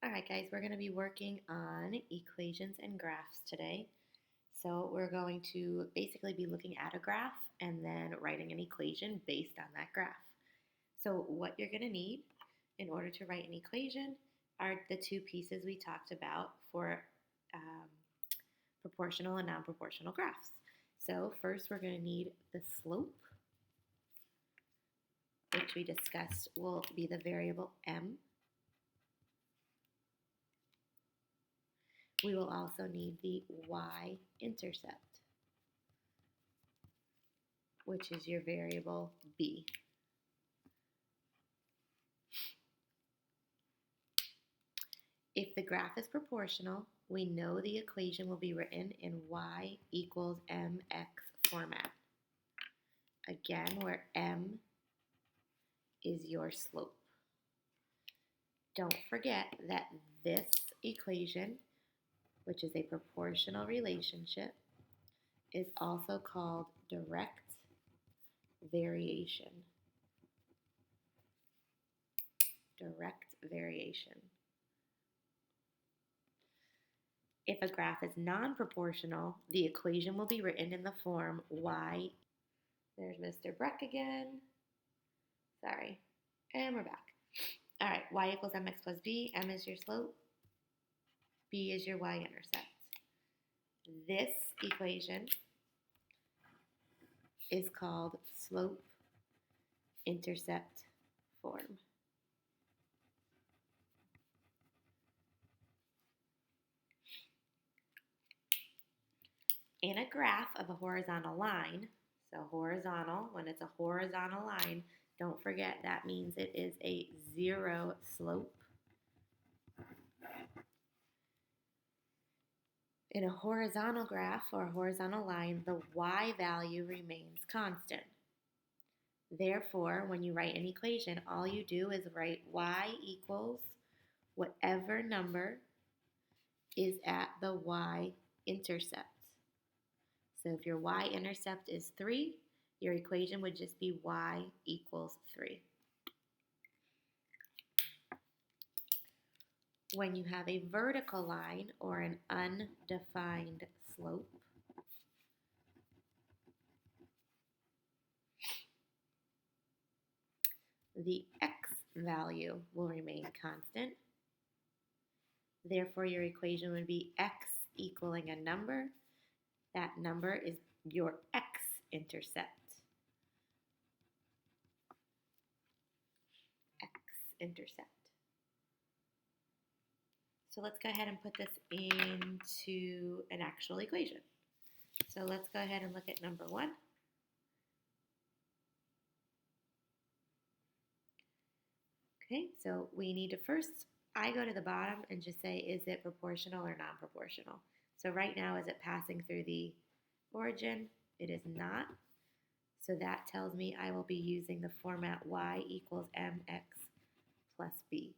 All right, guys, we're going to be working on equations and graphs today. So we're going to basically be looking at a graph and then writing an equation based on that graph. So what you're going to need in order to write an equation are the two pieces we talked about for um, proportional and non-proportional graphs. So first we're going to need the slope, which we discussed will be the variable m. We will also need the y-intercept, which is your variable b. If the graph is proportional, we know the equation will be written in y equals mx format. Again, where m is your slope. Don't forget that this equation, which is a proportional relationship, is also called direct variation. Direct variation. If a graph is non-proportional, the equation will be written in the form y. There's Mr. Breck again. Sorry. And we're back. All right, y equals mx plus b. M is your slope. B is your y-intercept. This equation is called slope-intercept form. In a graph of a horizontal line, so horizontal, when it's a horizontal line, don't forget that means it is a zero slope. In a horizontal graph or a horizontal line, the y value remains constant. Therefore, when you write an equation, all you do is write y equals whatever number is at the y-intercept. So if your y-intercept is 3, your equation would just be y equals 3. When you have a vertical line or an undefined slope, the x value will remain constant. Therefore, your equation would be x equaling a number. That number is your x-intercept. X-intercept. So let's go ahead and put this into an actual equation. So let's go ahead and look at number 1. Okay, so we need to first, I go to the bottom and just say, is it proportional or non-proportional? So right now, is it passing through the origin? It is not. So that tells me I will be using the format y equals mx plus b.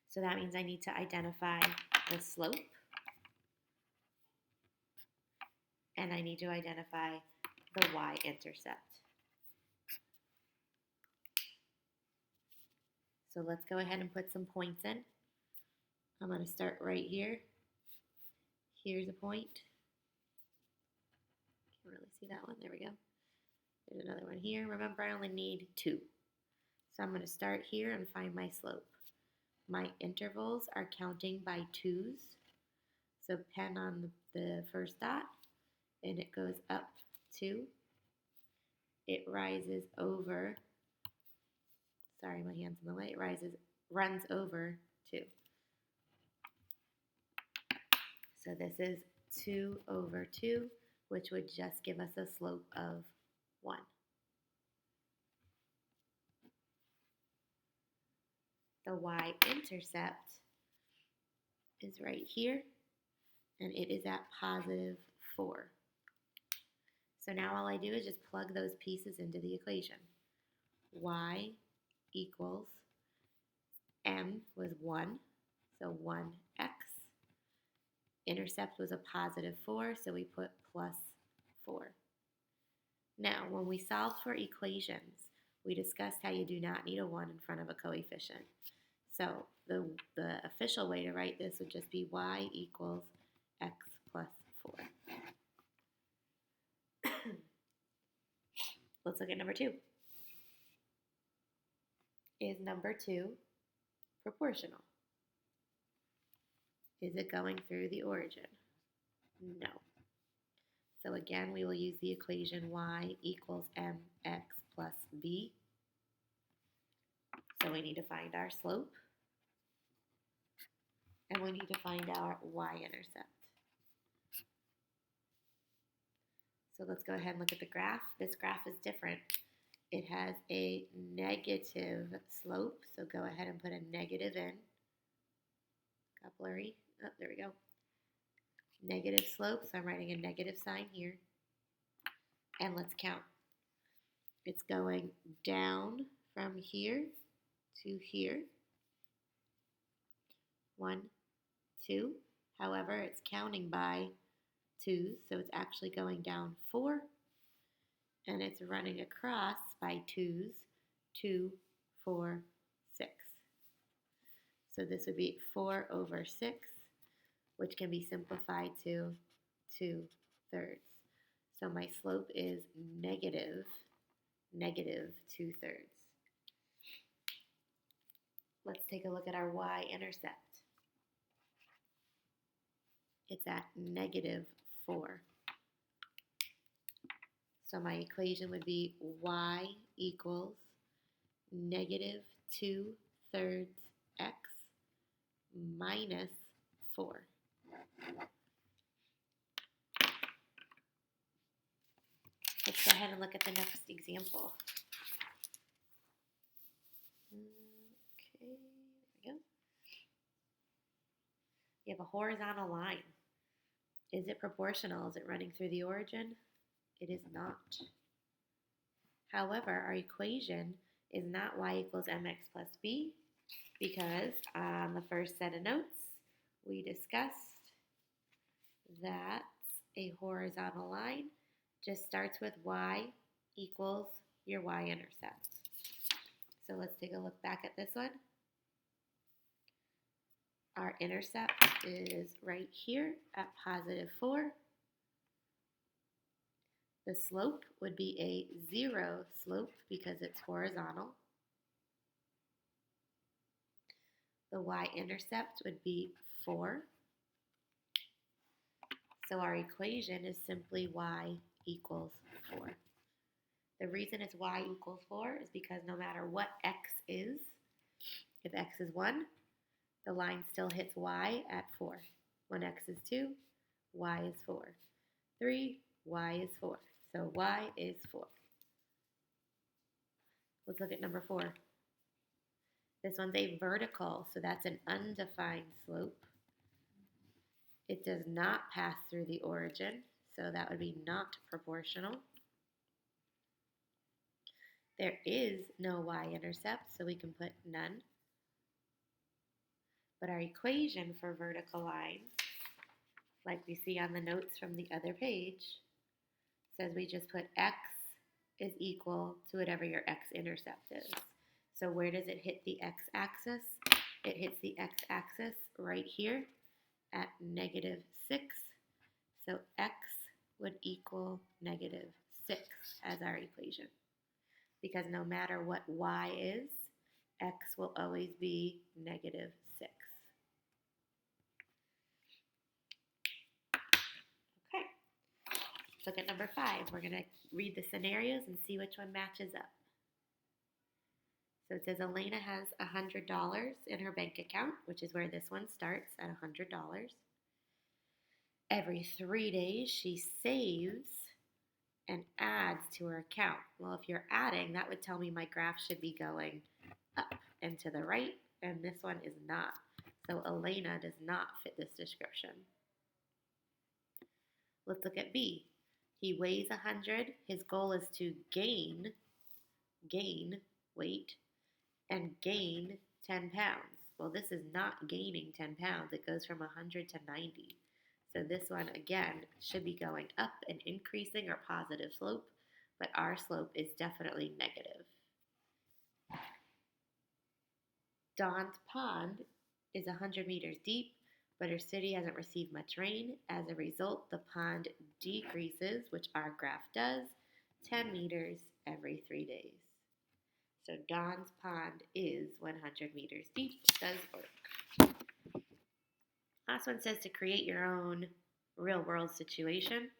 So that means I need to identify the slope, and I need to identify the y-intercept. So let's go ahead and put some points in. I'm going to start right here. Here's a point. Can't really see that one. There we go. There's another one here. Remember, I only need 2. So I'm going to start here and find my slope. My intervals are counting by 2s. So pen on the first dot, and it goes up 2. It rises over, sorry, my hand's in the way. It runs over 2. So this is 2 over 2, which would just give us a slope of 1. The y-intercept is right here, and it is at positive 4. So now all I do is just plug those pieces into the equation. Y equals m was 1, so 1x. Intercept was a positive 4, so we put plus 4. Now, when we solve for equations, we discussed how you do not need a 1 in front of a coefficient. So the official way to write this would just be y equals x plus 4. Let's look at number 2. Is number 2 proportional? Is it going through the origin? No. So again, we will use the equation y equals mx plus b. So we need to find our slope, and we need to find our y-intercept. So let's go ahead and look at the graph. This graph is different. It has a negative slope, so go ahead and put a negative in. Got blurry. Oh, there we go. Negative slope, so I'm writing a negative sign here. And let's count. It's going down from here to here. 1, 2. However, it's counting by 2s, so it's actually going down 4. And it's running across by 2s, 2, 4, 6. So this would be 4 over 6, which can be simplified to 2/3. So my slope is negative 2/3. Let's take a look at our y-intercept. It's at -4. So my equation would be y equals -2/3 x minus 4. Let's go ahead and look at the next example. Okay, there we go. You have a horizontal line. Is it proportional? Is it running through the origin? It is not. However, our equation is not y equals mx plus b, because on the first set of notes, we discussed that a horizontal line just starts with y equals your y-intercept. So let's take a look back at this one. Our intercept is right here at +4. The slope would be a 0 slope because it's horizontal. The y-intercept would be 4. So our equation is simply y equals 4. The reason it's y equals 4 is because no matter what x is, if x is 1, the line still hits y at 4. When x is 2, y is 4. 3, y is 4. So y is 4. Let's look at number 4. This one's a vertical, so that's an undefined slope. It does not pass through the origin, so that would be not proportional. There is no y-intercept, so we can put none. But our equation for vertical lines, like we see on the notes from the other page, says we just put x is equal to whatever your x-intercept is. So where does it hit the x-axis? It hits the x-axis right here at -6. So x would equal -6 as our equation. Because no matter what y is, x will always be -6. Okay, let's look at number 5. We're going to read the scenarios and see which one matches up. So it says Elena has $100 in her bank account, which is where this one starts at $100. Every 3 days, she saves and adds to her account. Well, if you're adding, that would tell me my graph should be going up and to the right, and this one is not. So Elena does not fit this description. Let's look at B. He weighs 100. His goal is to gain weight and gain 10 pounds. Well, this is not gaining 10 pounds. It goes from 100 to 90. So this one, again, should be going up and increasing or positive slope, but our slope is definitely negative. Dawn's pond is 100 meters deep, but her city hasn't received much rain. As a result, the pond decreases, which our graph does, 10 meters every 3 days. So Dawn's pond is 100 meters deep. Does work. Last one says to create your own real world situation.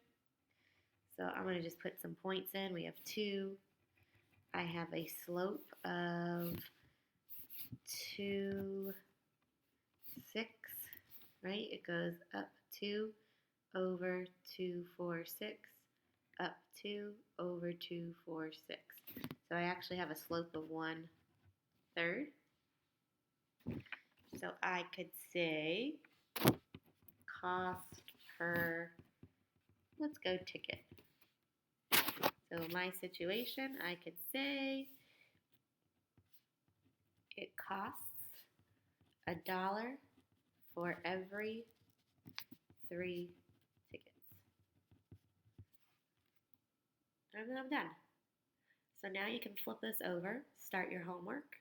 So I'm going to just put some points in. We have 2. I have a slope of 2, 6, right? It goes up 2 over 2, 4, 6, up 2 over 2, 4, 6. So I actually have a slope of 1/3. So I could say cost per, let's go ticket. So my situation, I could say it costs $1 for every 3 tickets. And then I'm done. So now you can flip this over, start your homework.